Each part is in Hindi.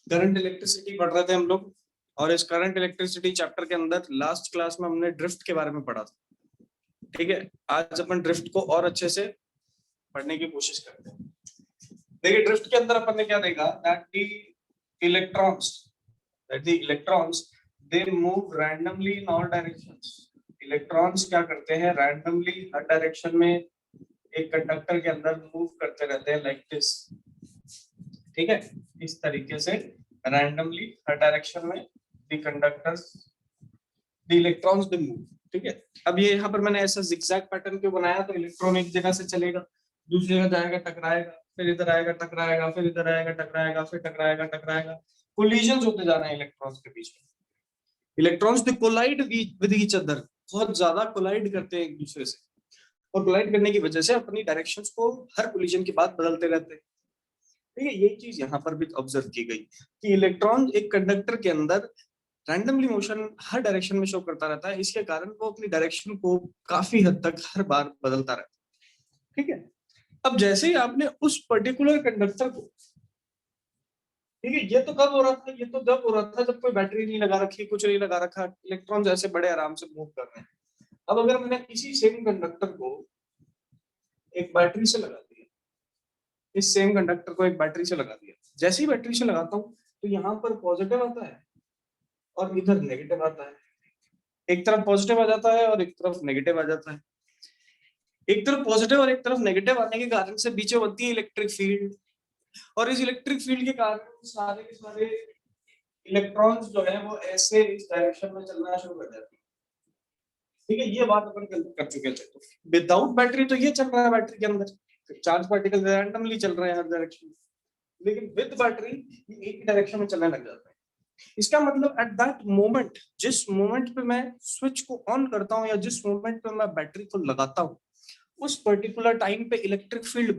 करंट इलेक्ट्रिसिटी पढ़ रहे थे हम लोग, और इस करंट इलेक्ट्रिसिटी चैप्टर के अंदर लास्ट क्लास में हमने ड्रिफ्ट के बारे में पढ़ा था। ठीक है, आज अपन ड्रिफ्ट को और अच्छे से पढ़ने की कोशिश करते हैं। देखिए ड्रिफ्ट के अंदर अपन ने क्या देखा, that the electrons they move randomly in all directions. Electrons क्या करते हैं, रैंडमली हर डायरेक्शन में एक कंडक्टर के अंदर मूव करते रहते हैं, लाइक दिस। ठीक है, इस तरीके से रैंडमली हर डायरेक्शन में the conductors the electrons they move. ठीक है, अब ये यहाँ पर मैंने ऐसा जिगजैग पैटर्न क्यों बनाया, तो इलेक्ट्रॉन एक जगह से चलेगा, दूसरी जगह जाएगा, टकराएगा, फिर इधर आएगा, टकराएगा, फिर इधर आएगा, टकराएगा, फिर टकराएगा, टकराएगा, कोलिजन्स होते जा रहे हैं इलेक्ट्रॉन्स के बीच में। Electrons they collide with each other, बहुत ज्यादा कोलाइड करते हैं एक दूसरे से, और कोलाइड करने की वजह से अपनी डायरेक्शंस को हर कोलिजन के बाद बदलते रहते हैं। ठीक है, यही चीज यहाँ पर भी ऑब्जर्व की गई कि इलेक्ट्रॉन एक कंडक्टर के अंदर रैंडमली मोशन हर डायरेक्शन में शो करता रहता है, इसके कारण वो अपनी डायरेक्शन को काफी हद तक हर बार बदलता रहता है। ठीक है, अब जैसे ही आपने उस पर्टिकुलर कंडक्टर को, ठीक है, ये तो कब हो रहा था, ये तो जब हो रहा था जब कोई बैटरी नहीं लगा रखी, कुछ नहीं लगा रखा, इलेक्ट्रॉन ऐसे बड़े आराम से मूव कर रहे हैं। अब अगर मैंने इसी सेम कंडक्टर को एक बैटरी से लगा दिया, इस सेम कंडक्टर को एक बैटरी से लगा दिया, जैसे ही बैटरी से लगाता हूं तो यहाँ पर पॉजिटिव आता है और इधर नेगेटिव आता है। एक तरफ पॉजिटिव आ जाता है और एक तरफ नेगेटिव आ जाता है। एक तरफ पॉजिटिव और एक तरफ नेगेटिव आने के कारण से बीच में बनती है इलेक्ट्रिक फील्ड, और इस इलेक्ट्रिक फील्ड के कारण सारे के सारे इलेक्ट्रॉन्स जो है वो ऐसे इस डायरेक्शन में चलना शुरू कर जाते हैं। ठीक है, ये बात अपन कर चुके थे। विदाउट बैटरी तो ये चल रहा है, बैटरी के अंदर चार्ज पार्टिकल रैंडमली चल रहे हैं हर डायरेक्शन में, लेकिन विद बैटरी ये एक डायरेक्शन में चलने लग जाता है। इसका मतलब एट दैट मोमेंट, जिस मोमेंट पे मैं स्विच को ऑन करता हूँ या जिस मोमेंट पे मैं बैटरी को लगाता हूँ, उस पर्टिकुलर टाइम पे इलेक्ट्रिक फील्ड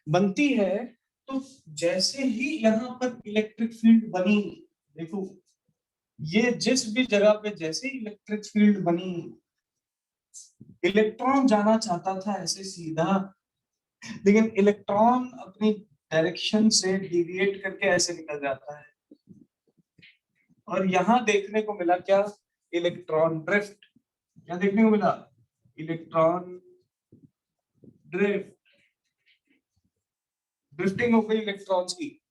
बनती है। तो जैसे ही यहाँ पर इलेक्ट्रिक फील्ड बनी, देखो ये जिस भी जगह पे जैसे ही इलेक्ट्रिक फील्ड बनी, इलेक्ट्रॉन जाना चाहता था ऐसे सीधा, लेकिन इलेक्ट्रॉन अपनी डायरेक्शन से डिविएट करके ऐसे निकल जाता है, और यहां देखने को मिला क्या, इलेक्ट्रॉन ड्रिफ्ट। क्या देखने को मिला, इलेक्ट्रॉन ड्रिफ्ट, ड्रिफ्टिंग हो गई इलेक्ट्रॉन्स की।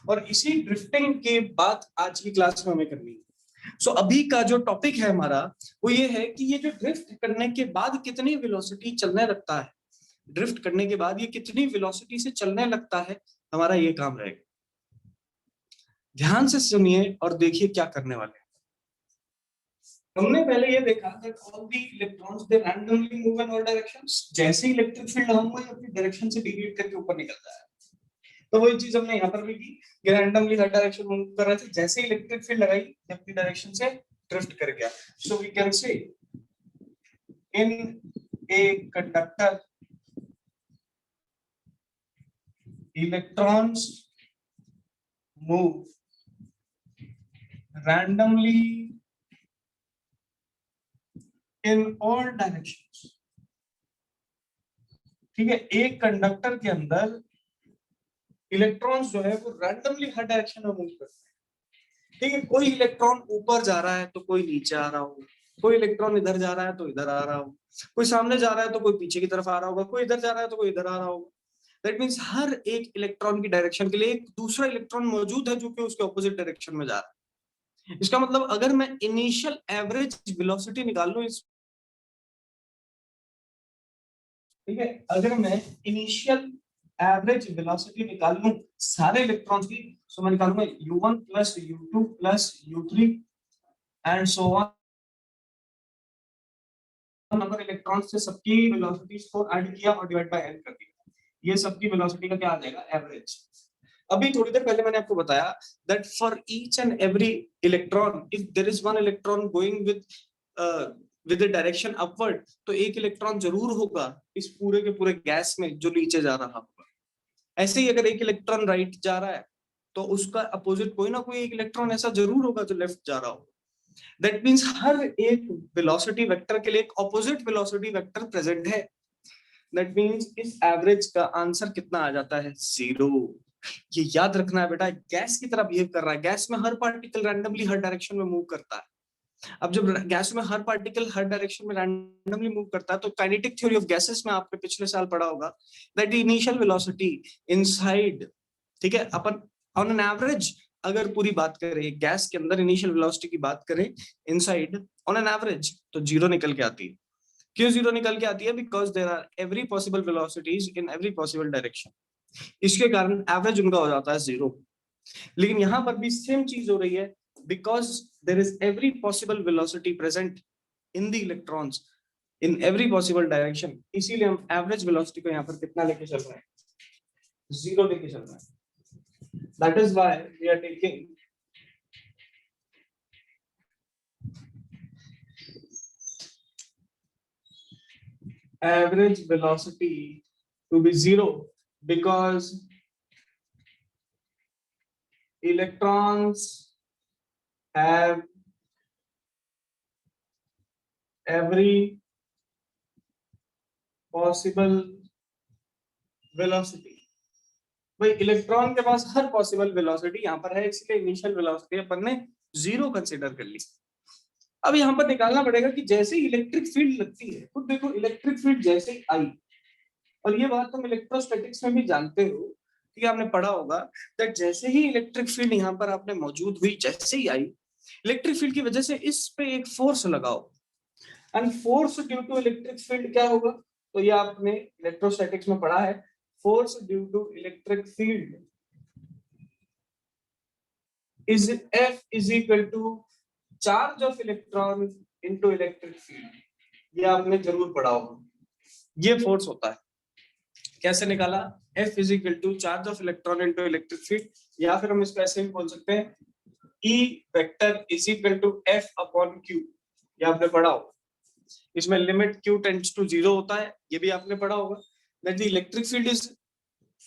और इसी ड्रिफ्टिंग के बात आज की क्लास में हमें करनी है। सो अभी का जो टॉपिक है हमारा वो ये है कि ये जो ड्रिफ्ट करने के बाद कितनी वेलोसिटी चलने लगता है, ड्रिफ्ट करने के बाद ये कितनी वेलोसिटी से चलने लगता है, हमारा ये काम रहेगा। ध्यान से सुनिए और देखिए क्या करने वाले हैं। हमने पहले ये देखा that all the electrons they randomly move in all directions। जैसे ही इलेक्ट्रिक फील्ड हम हुआ अपनी डायरेक्शन से डिविएट करके ऊपर निकलता है, तो वही चीज हमने यहाँ पर भी की कि रैंडमली हर डायरेक्शन मूव कर रहे थे, जैसे ही इलेक्ट्रिक फील्ड लगाई अपनी डायरेक्शन से ड्रिफ्ट कर गया। सो we can say in a conductor electrons move randomly in all directions। ठीक है, एक कंडक्टर के अंदर इलेक्ट्रॉन्स जो है वो रैंडमली हर डायरेक्शन में मूव करते हैं। ठीक है, कोई इलेक्ट्रॉन ऊपर जा रहा है तो कोई नीचे आ रहा हो, कोई इलेक्ट्रॉन इधर जा रहा है तो इधर आ रहा हो, कोई सामने जा रहा है तो कोई पीछे की तरफ आ रहा होगा, कोई इधर जा रहा है तो कोई इधर आ रहा होगा। दैट मींस हर एक इलेक्ट्रॉन की डायरेक्शन के लिए एक दूसरा इलेक्ट्रॉन मौजूद है जो कि उसके ऑपोजिट डायरेक्शन में जा रहा है। इसका मतलब अगर मैं इनिशियल एवरेज वेलोसिटी निकाल लूं इस, ठीक है, अगर मैं इनिशियल एवरेज वेलोसिटी निकाल लूं सारे इलेक्ट्रॉन्स की, सो मैं निकालूंगा u1 plus u2 plus u3 and so on, number electrons से सबकी वेलोसिटीज को ऐड किया और डिवाइड बाय n कर दिया, ये सबकी वेलोसिटी का क्या आ जाएगा, एवरेज। अभी थोड़ी देर पहले मैंने आपको बताया that for each and every electron if there is one electron going with the direction upward, तो एक इलेक्ट्रॉन जरूर होगा इस पूरे के पूरे गैस में जो नीचे जा रहा होगा। ऐसे ही अगर एक इलेक्ट्रॉन राइट जा रहा है तो उसका अपोजिट कोई ना कोई एक इलेक्ट्रॉन ऐसा जरूर होगा जो लेफ्ट जा रहा होगा। दैट मींस हर एक वेलोसिटी वेक्टर के लिए एक ऑपोजिट वेलोसिटी वेक्टर प्रेजेंट है। दैट मींस इस एवरेज का आंसर कितना आ जाता है, 0। ये याद रखना है बेटा, गैस की तरह बिहेव कर रहा है। गैस में हर पार्टिकल रैंडमली हर डायरेक्शन में मूव करता है। अब जब गैस में हर पार्टिकल हर डायरेक्शन में रैंडमली मूव करता है तो काइनेटिक थ्योरी ऑफ गैसेस में आपने पिछले साल पढ़ा होगा that the initial velocity inside, ठीक है, अपन ऑन एन एवरेज अगर पूरी बात करें गैस के अंदर इनिशियल वेलोसिटी की बात करें इनसाइड ऑन एन एवरेज तो 0 निकल के आती है। क्यों 0 निकल के आती है? Because there are every possible velocities in every possible direction, इसके कारण एवरेज उनका हो जाता है 0। लेकिन यहां पर भी सेम चीज हो रही है, because there is every possible velocity present in the electrons in every possible direction, इसीलिए हम एवरेज वेलोसिटी को यहाँ पर कितना लेके चल रहे हैं? 0 लेके चल रहे हैं। That is why we are taking average velocity to be 0 because electrons have every possible velocity। भाई इलेक्ट्रॉन के पास हर पॉसिबल वेलोसिटी यहाँ पर है, इसलिए इनिशियल वेलोसिटी अपन ने 0 कंसीडर कर ली। अब यहाँ पर निकालना पड़ेगा कि जैसे ही इलेक्ट्रिक फील्ड लगती है, खुद देखो इलेक्ट्रिक फील्ड जैसे ही आई, और ये बात तुम इलेक्ट्रोस्टैटिक्स में भी जानते हो, कि आपने पढ़ा होगा दैट जैसे ही इलेक्ट्रिक फील्ड यहाँ पर आपने मौजूद हुई, जैसे ही आई इलेक्ट्रिक फील्ड की वजह से इस पे एक फोर्स लगाओ, and force due to electric field क्या होगा? तो ये आपने इलेक्ट्रोस्टैटिक्स में पढ़ा है, force due to electric field is F is equal to charge of electron into electric field। ये आपने जरूर पढ़ा होगा, ये फोर्स होता है। कैसे निकाला? F is equal to charge of electron into electric field, या फिर हम इसको ऐसे भी बोल सकते हैं E vector is equal to F upon Q, ये आपने पढ़ा होगा। इसमें लिमिट Q टेंड्स टू 0 होता है, ये भी आपने पढ़ा होगा। That the electric field is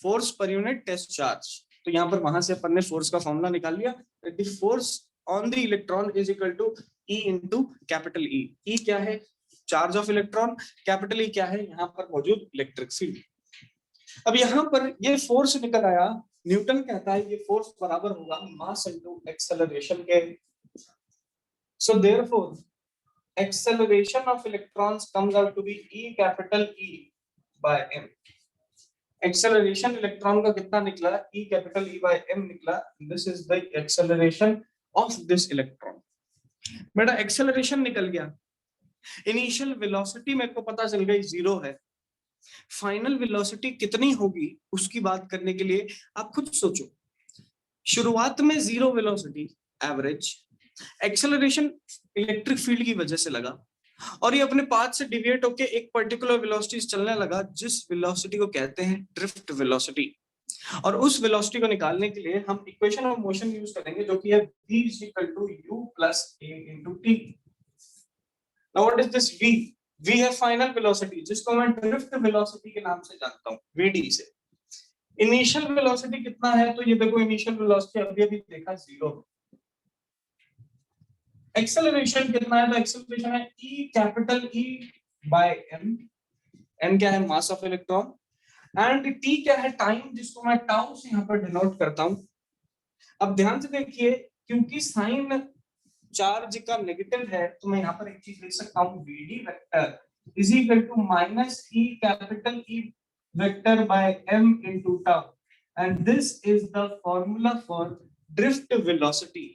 force per unit test charge. तो यहाँ पर वहां से अपन ने फोर्स का फॉर्मूला निकाल लिया, that the force on the electron is equal to E into capital E। E क्या है? Charge of electron. Capital E क्या है? यहाँ पर मौजूद इलेक्ट्रिक फील्ड। अब यहाँ पर ये फोर्स निकल आया, न्यूटन कहता है ये फोर्स बराबर होगा मास इनटू एक्सेलरेशन के। So therefore acceleration of electrons comes out to be E capital E by M। acceleration electron का कितना निकला? E capital E by M निकला। this is the acceleration of this electron। बेटा acceleration निकल गया, इनिशियल वेलोसिटी मेरे को पता चल गई 0 है, फाइनल वेलोसिटी कितनी होगी उसकी बात करने के लिए आप खुद सोचो। शुरुआत में 0 velocity average, acceleration electric field की वजह से लगा, और ये अपने पाथ से डिविएट होके एक पर्टिकुलर वेलोसिटी चलने लगा, जिस वेलोसिटी को कहते हैं ड्रिफ्ट वेलोसिटी। और उस वेलोसिटी को निकालने के लिए हम इक्वेशन ऑफ मोशन यूज करेंगे, जो कि है v = u + a × t। Now what is this v? v है फाइनल वेलोसिटी, जिसको मैं ड्रिफ्ट वेलोसिटी के नाम से जानता हूं, vd से। इनिशियल वेलोसिटी कितना है? तो ये देखो इनिशियल वेलोसिटी अभी देखा 0। एक्सेलरेशन कितना है? तो एक्सेलरेशन है E capital E by M। M क्या है? Mass of electron. And T क्या है? टाइम, जिसको मैं टाउ से यहाँ पर डिनोट करता हूँ। अब ध्यान से देखिए, क्योंकि साइन चार्ज का नेगेटिव है, तो मैं यहाँ पर एक चीज लिख सकता हूँ, VD vector is equal to minus E capital E vector by M into tau, and this is the formula for drift velocity.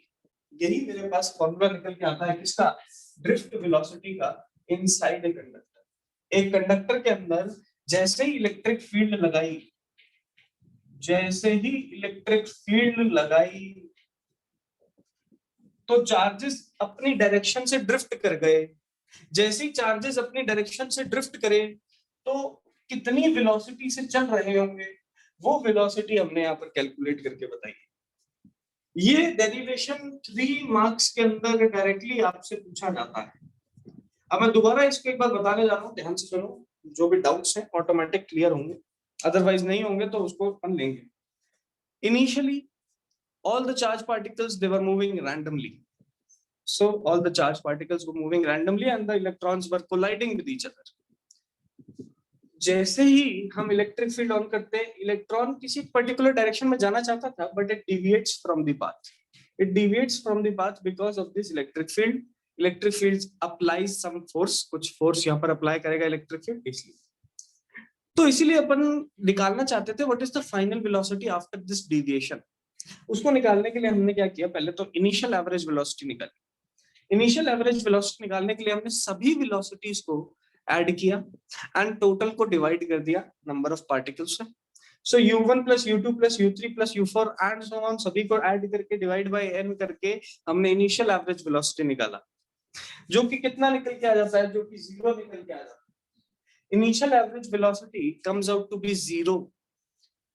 यही मेरे पास फॉर्मूला निकल के आता है किसका? ड्रिफ्ट वेलोसिटी का इनसाइड ए कंडक्टर। एक कंडक्टर के अंदर जैसे ही इलेक्ट्रिक फील्ड लगाई, जैसे ही इलेक्ट्रिक फील्ड लगाई तो चार्जेस अपनी डायरेक्शन से ड्रिफ्ट कर गए। जैसे ही चार्जेस अपनी डायरेक्शन से ड्रिफ्ट करें तो कितनी वेलोसिटी से चल रहे होंगे, वो वेलोसिटी हमने यहाँ पर कैलकुलेट करके बताई। ये डेरिवेशन 3 मार्क्स के अंदर डायरेक्टली आपसे पूछा जाता है। अब मैं दोबारा इसको एक बार बताने जा रहा हूँ, ध्यान से सुनो, जो भी डाउट्स हैं ऑटोमेटिक क्लियर होंगे, अदरवाइज नहीं होंगे तो उसको अपन लेंगे। Initially all the charge particles they were moving randomly, so all the charge particles were moving randomly and the electrons were colliding with each other। जैसे ही हम इलेक्ट्रिक फील्ड ऑन करते हैं, इलेक्ट्रॉन किसी पर्टिकुलर डायरेक्शन में जाना चाहता था, but it deviates from the path. It deviates from the path because of this electric field. Electric field applies some force, कुछ फोर्स यहाँ पर अप्लाई करेगा इलेक्ट्रिक फील्ड, इसलिए. तो इसीलिए अपन निकालना चाहते थे what is the final velocity after this deviation. उसको निकालने के लिए हमने क्या किया, पहले तो इनिशियल एवरेज वेलोसिटी निकाली. इनिशियल एवरेज वेलोसिटी निकालने के लिए हमने सभी वेलोसिटीज को ऐड किया एंड टोटल को डिवाइड कर दिया नंबर ऑफ पार्टिकल्स से. सो u1 plus u2 plus u3 plus u4 and so on, सभी को ऐड करके डिवाइड बाय n करके हमने इनिशियल एवरेज वेलोसिटी निकाला, जो कि कितना निकल के आ जाता है, जो कि 0 निकल के आ जाता है. Initial average velocity comes out to be 0.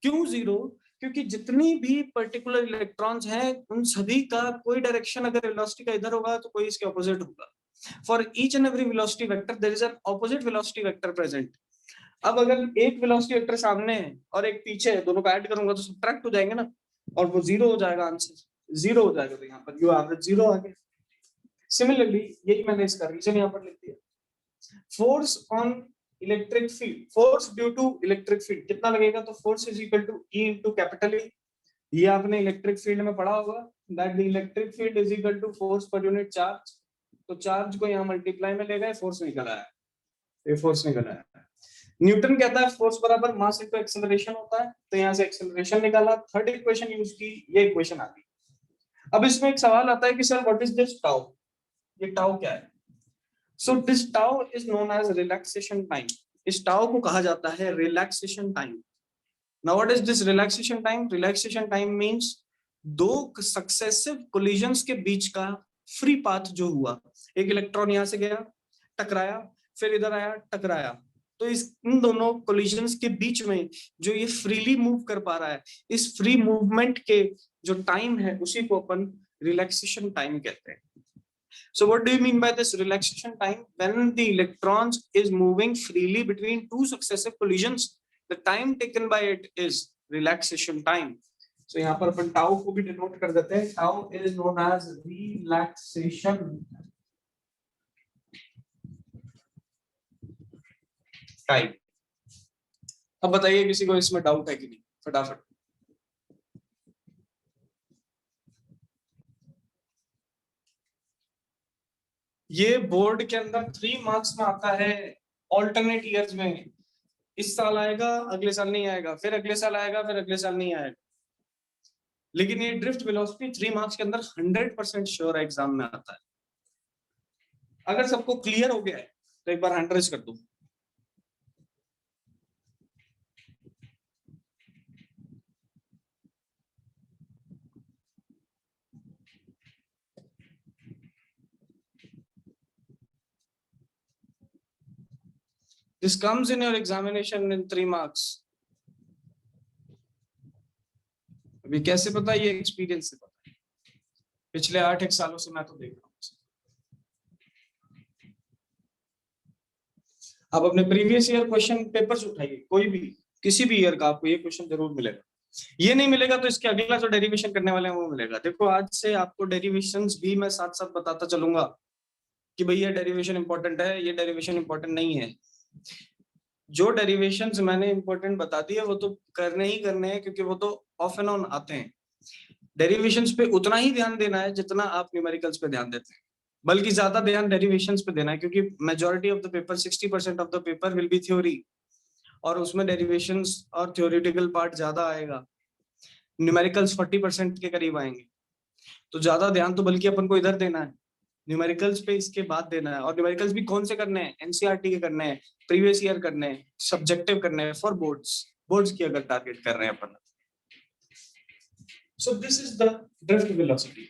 क्यों 0? क्योंकि जितनी भी पर्टिकुलर इलेक्ट्रॉन्स हैं उन सभी का कोई डायरेक्शन अगर वेलोसिटी का इधर होगा तो कोई इसके ऑपोजिट होगा. For each and every velocity vector there is an opposite velocity vector present. अब अगर एक वेलोसिटी वेक्टर सामने है और एक पीछे है, दोनों को ऐड करूंगा तो सब्ट्रैक्ट हो जाएंगे ना, और वो 0 हो जाएगा, आंसर 0 हो जाएगा. तो यहाँ पर यू एवरेज 0 आ गया. सिमिलरली यही मैंने इसका रीजन यहाँ पर लिख दिया. Force on electric field, force due to electric field कितना लगेगा, तो force is equal to E into capital E. ये आपने इलेक्ट्रिक फील्ड में पढ़ा होगा, that the electric field is equal to force per unit charge. तो चार्ज को यहाँ मल्टीप्लाई में ले गए, फोर्स निकल आया, ये फोर्स निकल आया. न्यूटन कहता है फोर्स बराबर मास इनटू एक्सेलरेशन होता है, तो यहाँ से एक्सेलरेशन निकाला. थर्ड इक्वेशन यूज की, ये इक्वेशन आ गई. अब इसमें एक सवाल आता है कि sir what is this tau, ये टाउ क्या है. So this tau is known as relaxation time. इस टाउ को कहा जाता है relaxation time. Now what is this relaxation time? Relaxation time means दो successive collisions के बीच का free path जो हुआ. एक इलेक्ट्रॉन यहाँ से गया, टकराया, फिर इधर आया, टकराया. तो इन दोनों collisions के बीच में जो ये freely move कर पा रहा है, इस free movement के जो time है उसी को अपन relaxation time कहते हैं. So what do you mean by this relaxation time? When the electrons is moving freely between two successive collisions, the time taken by it is relaxation time. So यहाँ पर अपन tau को भी denote कर देते हैं. Tau is known as relaxation time. अब बताइए किसी को इसमें डाउट है कि नहीं, फटाफट. ये बोर्ड के अंदर 3 मार्क्स में आता है, ऑल्टरनेट ईयर्स में. इस साल आएगा, अगले साल नहीं आएगा, फिर अगले साल आएगा, फिर अगले साल नहीं आएगा. लेकिन ये ड्रिफ्ट वेलोसिटी 3 मार्क्स के अंदर 100% श्योर एग्जाम में आता है. अगर सबको क्लियर हो गया है तो एक बार हैंड रेज कर दो. This comes in your examination in 3 marks. अभी कैसे पता, ये एक्सपीरियंस से पता है. पिछले 8 सालों से मैं तो देख रहा हूँ. आप अपने प्रीवियस ईयर क्वेश्चन पेपर्स उठाइए, कोई भी किसी भी ईयर का आपको ये क्वेश्चन जरूर मिलेगा. ये नहीं मिलेगा तो इसके अगला जो डेरिवेशन करने वाले हैं वो मिलेगा. देखो आज से आपको डेरिवेशंस भी मैं साथ साथ बताता चलूंगा कि भैया डेरिवेशन इंपॉर्टेंट है, ये डेरिवेशन इंपॉर्टेंट नहीं है. जो डेरिवेशंस मैंने इंपॉर्टेंट बता दिए वो तो करने ही करने हैं, क्योंकि वो तो ऑफ एंड ऑन आते हैं. डेरिवेशंस पे उतना ही ध्यान देना है जितना आप न्यूमेरिकल्स पे ध्यान देते हैं, बल्कि ज्यादा ध्यान डेरिवेशंस पे देना है, क्योंकि majority of the paper 60% of the paper will be theory, और उसमें डेरिवेशंस और थ्योरेटिकल पार्ट ज्यादा आएगा. न्यूमेरिकल्स 40% के करीब आएंगे. तो ज्यादा ध्यान तो बल्कि अपन को इधर देना है, न्यूमेरिकल्स पे इसके बाद देना है. और न्यूमेरिकल्स भी कौन से करने हैं, एनसीईआरटी के करने हैं, प्रीवियस ईयर करने हैं, सब्जेक्टिव करने हैं, फॉर बोर्ड्स की अगर टारगेट कर रहे हैं अपन. So this is the drift velocity.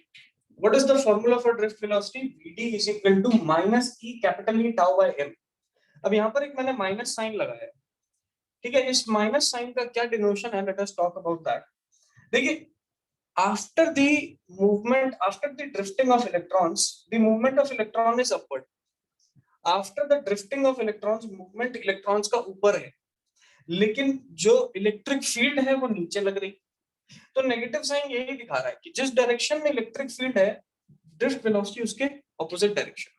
What is the formula for drift velocity? Vd is equal to minus e capital E tau by m. अब यहाँ पर एक मैंने माइनस साइन लगाया है, ठीक है. इस माइनस साइन का क्या डिनोशन है, let us talk about that. देखिए, after the movement, after the drifting of electrons, the movement of electron is upward. After the drifting of electrons, movement electrons का ऊपर है, लेकिन जो इलेक्ट्रिक फील्ड है वो नीचे लग रही. तो नेगेटिव साइन यही दिखा रहा है कि जिस डायरेक्शन में इलेक्ट्रिक फील्ड है, ड्रिफ्ट वेलोसिटी उसके ऑपोजिट डायरेक्शन.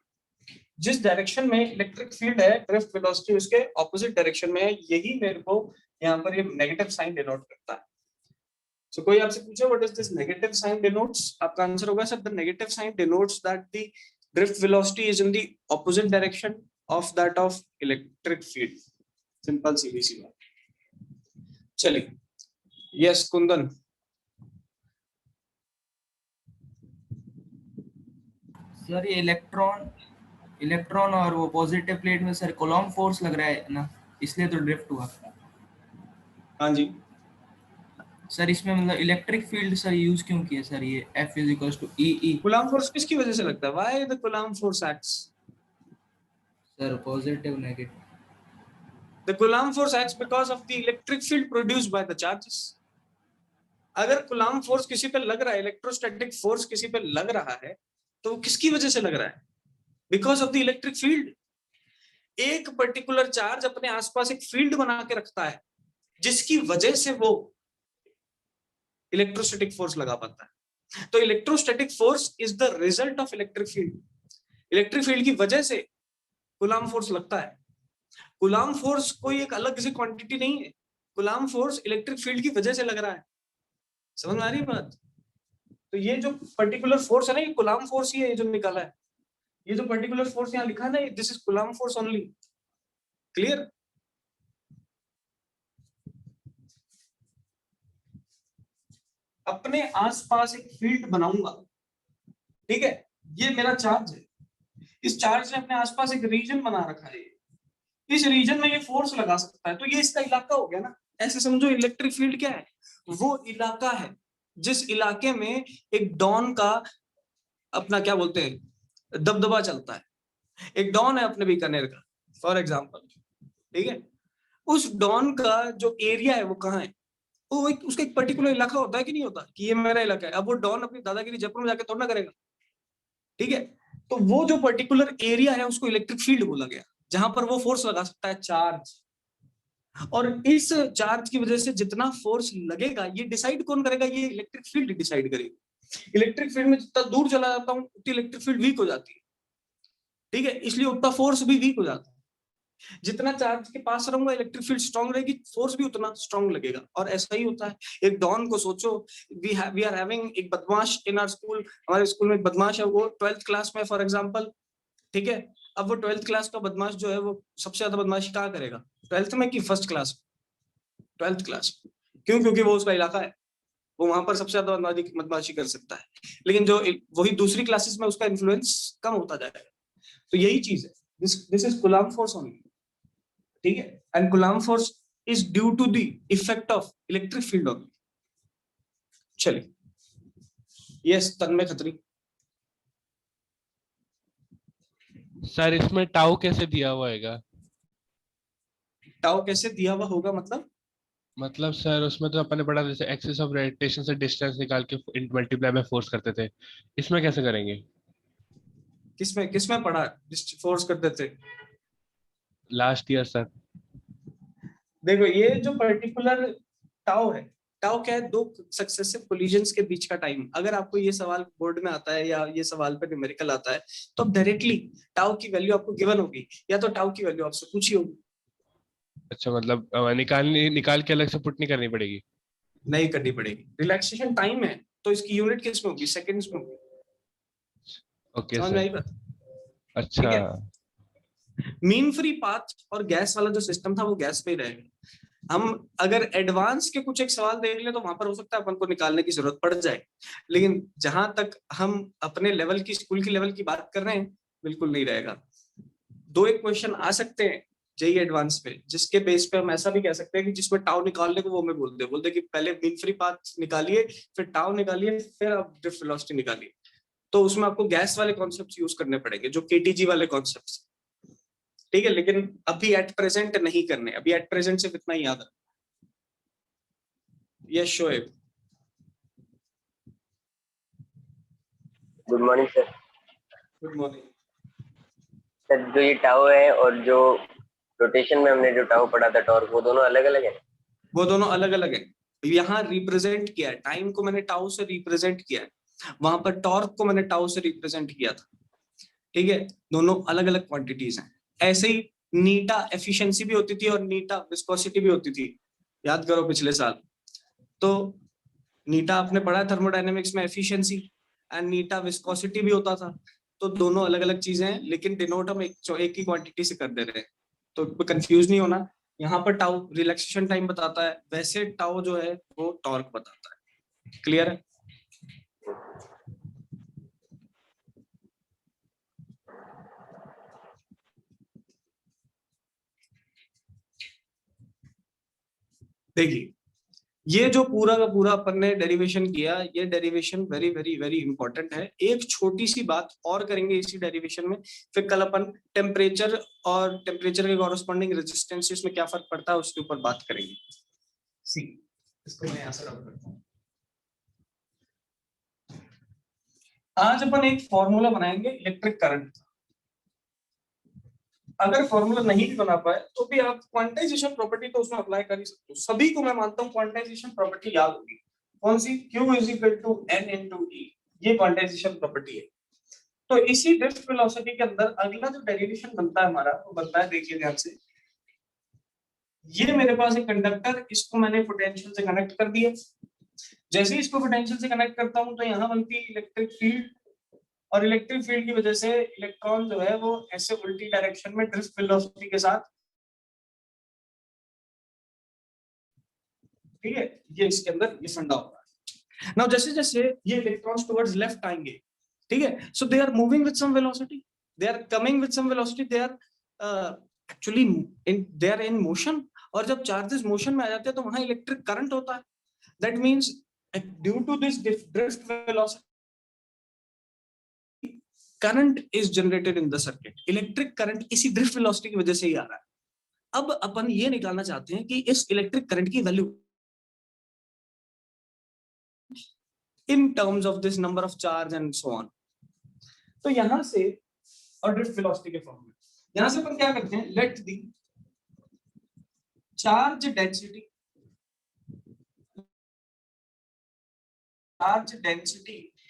जिस डायरेक्शन में इलेक्ट्रिक फील्ड है ड्रिफ्ट वेलोसिटी उसके ऑपोजिट डायरेक्शन में है, यही मेरे को यहाँ पर ये नेगेटिव साइन डिनोट करता है। So कोई आपसे पूछे what is this negative sign denotes, आपका आंसर होगा sir the negative sign denotes that the drift velocity is in the opposite direction of that of electric field. Simple सीधी सी बात। चलिए, यस कुंदन। सर ये इलेक्ट्रॉन और वो पॉजिटिव प्लेट में सर कूलॉम फोर्स लग रहा है ना, इसलिए तो ड्रिफ्ट हुआ। हाँ जी सर इसमें मतलब इलेक्ट्रिक फील्ड सर यूज क्यों किया सर, ये F = E कूलॉम फोर्स किसकी वजह से लगता है? Why the Coulomb force acts? Sir positive negative. The Coulomb force acts because of the electric field produced by the charges. अगर Coulomb force किसी पे लग रहा है, इलेक्ट्रोस्टैटिक फोर्स किसी पे लग रहा है, तो किसकी वजह से लग रहा है? Because of the electric field. एक पर्टिकुलर चार्ज अपने आसपास एक फील्ड बना के रखता है, जिसकी वजह से वो इलेक्ट्रोस्टैटिक फोर्स लगा पाता है। तो electrostatic force is the result of electric field. Electric field की वजह से Coulomb फोर्स लगता है। Coulomb फोर्स कोई एक अलग किसी क्वांटिटी नहीं है, Coulomb फोर्स इलेक्ट्रिक फील्ड की वजह से लग रहा है। समझ में आ रही है बात? तो ये जो पर्टिकुलर फोर्स है ना, ये Coulomb फोर्स ही है, ये जो निकाला है, ये जो पर्टिकुलर फोर्स यहाँ लिखा है ना, this is Coulomb force only. Clear? अपने आसपास एक फील्ड बनाऊंगा, ठीक है, ये मेरा चार्ज है, इस चार्ज ने अपने आसपास एक रीजन बना रखा है, इस रीजन में ये फोर्स लगा सकता है, तो ये इसका इलाका हो गया ना। ऐसे समझो इलेक्ट्रिक फील्ड क्या है, वो इलाका है जिस इलाके में एक डॉन का अपना क्या बोलते हैं दबदबा चलता है। एक डॉन है अपने बीकानेर का फॉर एग्जांपल, ठीक है, उस डॉन का जो एरिया है वो कहाँ है, वो उसका एक पर्टिकुलर इलाका होता है कि नहीं होता, कि ये मेरा इलाका है। अब वो डॉन अपनी दादागिरी जयपुर में जाके थोड़ा ना करेगा, ठीक है। तो वो जो पर्टिकुलर एरिया है उसको इलेक्ट्रिक फील्ड बोला गया, जहां पर वो फोर्स लगा सकता है, चार्ज। और इस चार्ज की वजह से जितना फोर्स लगेगा ये डिसाइड कौन करेगा, ये इलेक्ट्रिक फील्ड डिसाइड करेगी। इलेक्ट्रिक फील्ड में जितना दूर चला जाता हूं उतनी इलेक्ट्रिक फील्ड वीक हो जाती है, ठीक है, इसलिए उतना फोर्स भी वीक हो जाता है। जितना चार्ज के पास रहूंगा इलेक्ट्रिक फील्ड स्ट्रांग रहेगी, फोर्स भी उतना स्ट्रांग लगेगा। और ऐसा ही होता है एक डॉन को सोचो, वी आर हैविंग एक बदमाश इन आवर स्कूल, हमारे स्कूल में एक बदमाश है, वो 12th क्लास में फॉर एग्जांपल, ठीक है। अब वो 12th क्लास का बदमाश जो है वो सबसे ज्यादा बदमाशी कहाँ करेगा, 12th में कि फर्स्ट क्लास? 12th class. क्यों? क्योंकि वो उसका इलाका है, वो वहां पर सबसे ज्यादा बदमाशी कर सकता है। लेकिन जो वही दूसरी क्लासेस में उसका इन्फ्लुएंस कम होता जाएगा। तो यही चीज है, this is Coulomb force only, ठीक है। And Coulomb force is due to the effect of electric field only. चलिए, यस तन्मय खत्री। सर इसमें टाउ कैसे दिया हुआ है? टाउ कैसे दिया हुआ होगा मतलब सर उसमें तो अपन ने पढ़ा जैसे एक्सिस ऑफ रोटेशन से डिस्टेंस निकाल के मल्टीप्लाई में फोर्स करते थे, इसमें कैसे करेंगे? किसमें किसमें पढ़ा फोर्स करते थे? Last year sir. देखो ये जो पर्टिकुलर टाउ है, टाउ क्या है, दो सक्सेसिव कोलिजन्स के बीच का टाइम। अगर आपको ये सवाल बोर्ड में आता है या ये सवाल पे न्यूमेरिकल आता है तो डायरेक्टली टाउ की वैल्यू आपको गिवन होगी, या तो टाउ की वैल्यू आपसे पूछी होगी। अच्छा, मतलब निकाल के अलग से पुट नहीं करनी पड़ेगी? नहीं करनी पड़ेगी, रिलैक्सेशन टाइम है तो इसकी यूनिट किस में होगी, सेकंड्स में होगी। ओके समझ में आई सर। बात? अच्छा। मीन फ्री पाथ और गैस वाला जो सिस्टम था वो गैस पे ही रहेगा। हम अगर एडवांस के कुछ एक सवाल देख ले तो वहां पर हो सकता है अपन को निकालने की जरूरत पड़ जाए, लेकिन जहां तक हम अपने लेवल की स्कूल की लेवल की बात कर रहे हैं बिल्कुल नहीं रहेगा। दो एक क्वेश्चन आ सकते हैं जेई एडवांस पे, जिसके बेस पे हम ऐसा भी कह सकते हैं कि जिसमें टाउ निकालने को वो हमें बोलते कि पहले मीन फ्री पाथ निकालिए, फिर टाउ निकालिए, फिर आप ड्रिफ्ट वेलोसिटी निकालिए। तो उसमें आपको गैस वाले कॉन्सेप्ट यूज करने पड़ेंगे, जो केटीजी वाले कॉन्सेप्ट, ठीक है। लेकिन अभी एट प्रेजेंट नहीं करने, अभी एट प्रेजेंट सिर्फ इतना ही याद है। Yes Shoaib. Good morning sir. Good morning sir, जो ये टाउ है और जो रोटेशन में हमने जो टाउ पढ़ा था टॉर्क, वो दोनों अलग अलग है? वो दोनों अलग अलग है। यहाँ रिप्रेजेंट किया है, टाइम को मैंने टाउ से रिप्रेजेंट किया है, वहां पर टॉर्क को मैंने टाउ से रिप्रेजेंट किया था, ठीक है, दोनों अलग अलग क्वांटिटीज हैं। ऐसे ही नीटा एफिशिएंसी भी होती थी और नीटा विस्कोसिटी भी होती थी, याद करो पिछले साल। तो नीटा आपने पढ़ा थर्मोडायनेमिक्स में, एफिशिएंसी, एंड नीटा विस्कोसिटी भी होता था। तो दोनों अलग अलग चीजें हैं, लेकिन डिनोट हम एक ही क्वांटिटी से कर दे रहे हैं, तो कंफ्यूज नहीं होना। यहाँ पर टाउ रिलैक्सेशन टाइम बताता है, वैसे टाउ जो है वो टॉर्क बताता है। क्लियर है? देखिए, ये जो पूरा का पूरा अपन ने डेरिवेशन किया, ये derivation very very very important है। एक छोटी सी बात और करेंगे इसी डेरिवेशन में, फिर कल अपन टेम्परेचर और टेम्परेचर के कॉरस्पॉन्डिंग रेजिस्टेंसेस में क्या फर्क पड़ता है उसके ऊपर बात करेंगे। सी, इसको मैं यहाँ से रब करता हूँ। आज अपन एक फॉर्मूला बनाएंगे इलेक्ट्रिक करंट। अगर फॉर्मूला नहीं भी बना पाए तो भी आप क्वांटाइजेशन प्रॉपर्टी तो उसमें अप्लाई कर ही सकते हो। सभी को मैं मानता हूँ क्वांटाइजेशन प्रॉपर्टी याद होगी। कौन सी? Q is equal to N into E, ये क्वांटाइजेशन प्रॉपर्टी है। तो इसी ड्रिफ्ट वेलोसिटी के अंदर अगला जो डेरिवेशन बनता है हमारा, वो बनता है, देखिए ध्यान से, ये मेरे पास एक कंडक्टर, इसको मैंने पोटेंशियल से कनेक्ट कर दिया। जैसे ही इसको पोटेंशियल से कनेक्ट करता हूं तो यहाँ बनती है इलेक्ट्रिक फील्ड, और इलेक्ट्रिक फील्ड की वजह से इलेक्ट्रॉन जो है वो ऐसे उल्टी डायरेक्शन में ड्रिफ्ट वेलोसिटी के साथ, ठीक है, ये इसके अंदर ये फंडा होगा। नाउ जैसे जैसे ये इलेक्ट्रॉन्स टुवर्ड्स लेफ्ट आएंगे, ठीक है, so they are moving with some velocity, they are coming with some velocity, they are actually they are in motion. और जब चार्जेस मोशन में आ जाते हैं तो वहां इलेक्ट्रिक करंट होता है। That means due to this drift velocity current is generated in the circuit. Electric current इसी ड्रिफ्ट वेलोसिटी की वजह से ही आ रहा है। अब अपन ये निकालना चाहते हैं कि इस इलेक्ट्रिक करंट की value in terms of this number of charge and so on. तो यहां से, और ड्रिफ्ट वेलोसिटी के फॉर्म में, यहां से अपन क्या करते हैं, let the charge density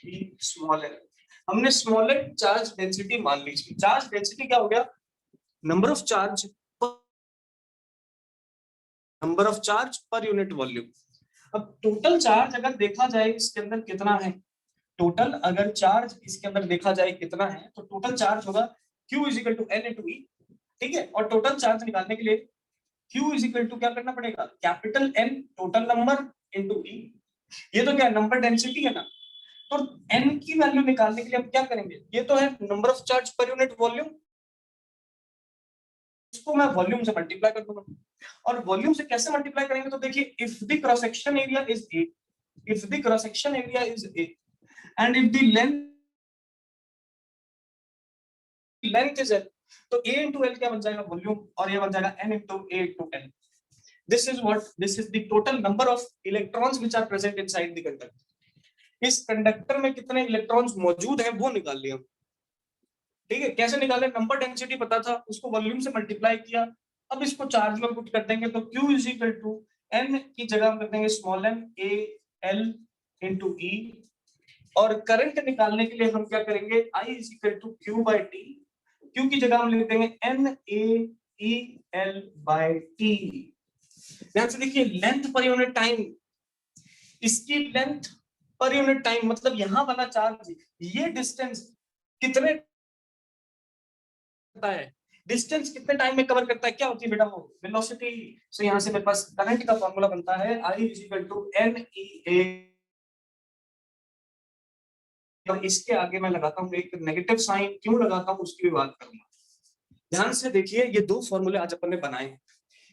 be smaller. हमने स्मॉलर चार्ज डेंसिटी मान ली। चार्ज डेंसिटी क्या हो गया? Number of charge per unit volume. अब टोटल चार्ज अगर देखा जाए इसके अंदर कितना है, टोटल अगर चार्ज इसके अंदर देखा जाए कितना है, तो टोटल चार्ज होगा Q is equal to N into E, ठीक है। और टोटल चार्ज निकालने के लिए Q इज इक्वल टू क्या करना पड़ेगा, capital N total number into E। ये तो क्या है, नंबर डेंसिटी है ना। तो N की वैल्यू निकालने के लिए हम क्या करेंगे, ये तो है number of charge per unit volume, इसको मैं वॉल्यूम से मल्टीप्लाई कर दूंगा। और वॉल्यूम से कैसे मल्टीप्लाई करेंगे, तो देखिए, if the cross section area is A, if the cross section area is A and if the length is L, तो A into L क्या बन जाएगा, वॉल्यूम, और ये बन जाएगा N into A into N। This is the total number of electrons which are present inside the conductor। इस कंडक्टर में कितने इलेक्ट्रॉन्स मौजूद हैं वो निकाल लिया, ठीक है। कैसे निकाले, नंबर डेंसिटी पता था, उसको वॉल्यूम से मल्टीप्लाई किया। अब इसको चार्ज में पुट कर देंगे, तो Q is equal to N की जगह हम कर देंगे small m A L into E। और करंट निकालने के लिए हम क्या करेंगे, I is equal to Q by T। Q की जगह हम लिख देंगे N A E L by T। ध्यान से देखिए, लेंथ पर यूनिट टाइम, इसकी लेंथ पर यूनिट टाइम, मतलब यहां वाला चार्ज, ये डिस्टेंस कितने है, डिस्टेंस कितने टाइम में कवर करता है, क्या होती है बेटा, वो वेलोसिटी। सो यहां से मेरे पास करंट का फॉर्मूला बनता है I is equal to NEA, और इसके आगे मैं लगाता हूं एक नेगेटिव साइन। क्यों लगाता हूं उसकी भी बात करूंगा। ध्यान से देखिए, ये दो फॉर्मूले आज अपन ने बनाए हैं।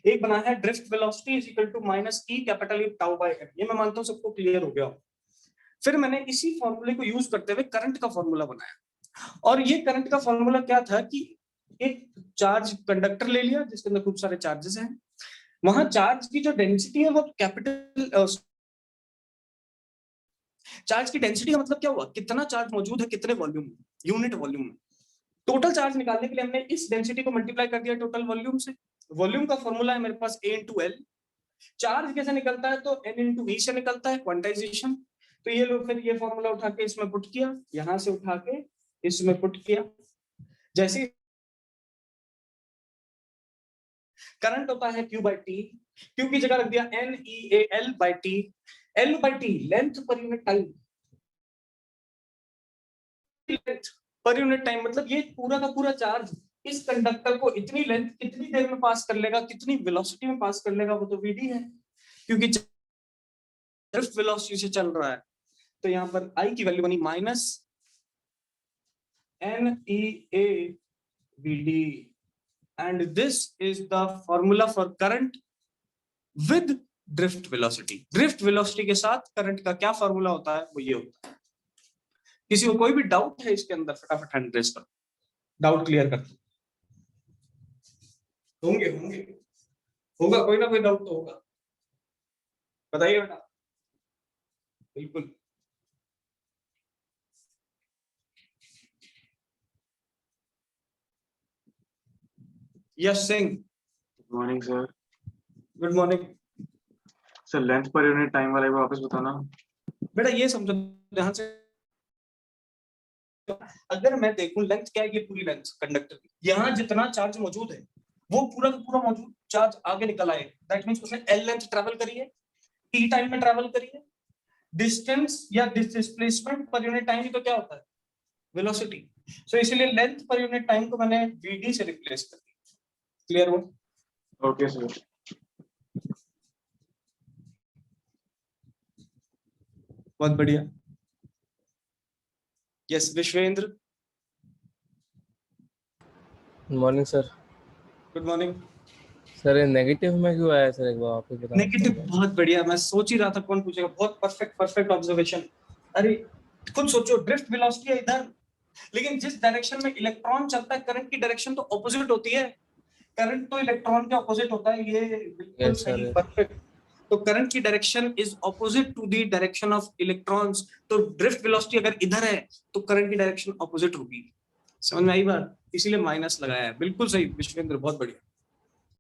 एक बनाया है drift velocity is equal to minus E capital E tau by M, ये मैं मानता हूं सबको क्लियर हो गया। फिर मैंने इसी फॉर्मूले को यूज करते हुए करंट का फॉर्मूला बनाया, और ये करंट का फॉर्मूला क्या था कि एक चार्ज कंडक्टर ले लिया जिसके अंदर खूब सारे चार्जेस हैं, वहां चार्ज की जो डेंसिटी है वो कैपिटल, चार्ज की डेंसिटी का मतलब क्या हुआ, कितना चार्ज मौजूद है कितने वॉल्यूम, यूनिट वॉल्यूम में। टोटल चार्ज निकालने के लिए हमने इस डेंसिटी को मल्टीप्लाई कर दिया टोटल वॉल्यूम से। वॉल्यूम का फॉर्मूला है मेरे पास A into L। चार्ज कैसे निकलता है, तो N into E से निकलता है, क्वांटाइजेशन। तो ये लो, फिर ये फॉर्मूला उठा के इसमें पुट किया, यहां से उठा के इसमें पुट किया, जैसे करंट होता है Q by T, Q की जगह रख दिया NEAL by T, L by T length per unit time, length per unit time मतलब ये पूरा का पूरा चार्ज इस कंडक्टर को इतनी लेंथ कितनी देर में पास कर लेगा, कितनी वेलोसिटी में पास कर लेगा, वो तो VD है क्योंकि ड्रिफ्ट वेलोसिटी से चल रहा है। तो यहाँ पर I की वैल्यू बनी minus NEAVD and this is the formula for current with drift velocity. Drift velocity के साथ करंट का क्या फॉर्मूला होता है, वो ये होता है। किसी को कोई भी डाउट है इसके अंदर, फटाफट हैंड रेज करो, डाउट क्लियर कर दो। होंगे होंगे होगा, कोई ना कोई डाउट तो होगा, बताइए बेटा। बिल्कुल yes Singh, morning sir. Good morning. Sir length per unit time वाले को वापस बताना। बेटा ये समझो ध्यान से, अगर मैं देखूं लेंथ क्या है, ये पूरी लेंथ कंडक्टर की, यहाँ जितना चार्ज मौजूद है वो पूरा का पूरा मौजूद चार्ज आगे निकल आए, दैट मींस उसने L लेंथ ट्रैवल करी है, T टाइम में ट्रैवल करी है। डिस्टेंस या डिस्प्लेसमेंट पर यूनिट टाइम तो क्या होता है, वेलोसिटी। सो इसीलिए लेंथ पर यूनिट टाइम को मैंने VD से रिप्लेस कर दिया। क्लियर हुआ? Okay sir. बहुत बढ़िया। Yes Vishvendra, morning sir. Good morning. Sir ये नेगेटिव में क्यों आया सर, एक बार आप ही बता। नेगेटिव, बहुत बढ़िया, मैं सोच ही रहा था कौन पूछेगा, बहुत परफेक्ट परफेक्ट ऑब्जर्वेशन। अरे खुद सोचो, ड्रिफ्ट वेलोसिटी है इधर, लेकिन जिस डायरेक्शन में इलेक्ट्रॉन चलता है करंट की डायरेक्शन तो ऑपोजिट होती है, करंट तो इलेक्ट्रॉन के ऑपोजिट होता है, ये बिल्कुल Yes, सही, sir. परफेक्ट। तो करंट की direction is opposite to the direction of electrons, तो ड्रिफ्ट वेलोसिटी अगर इधर है तो करंट की डायरेक्शन ऑपोजिट होगी। समझ में आई बात, इसीलिए माइनस लगाया है। बिल्कुल सही विश्वेंद्र, बहुत बढ़िया।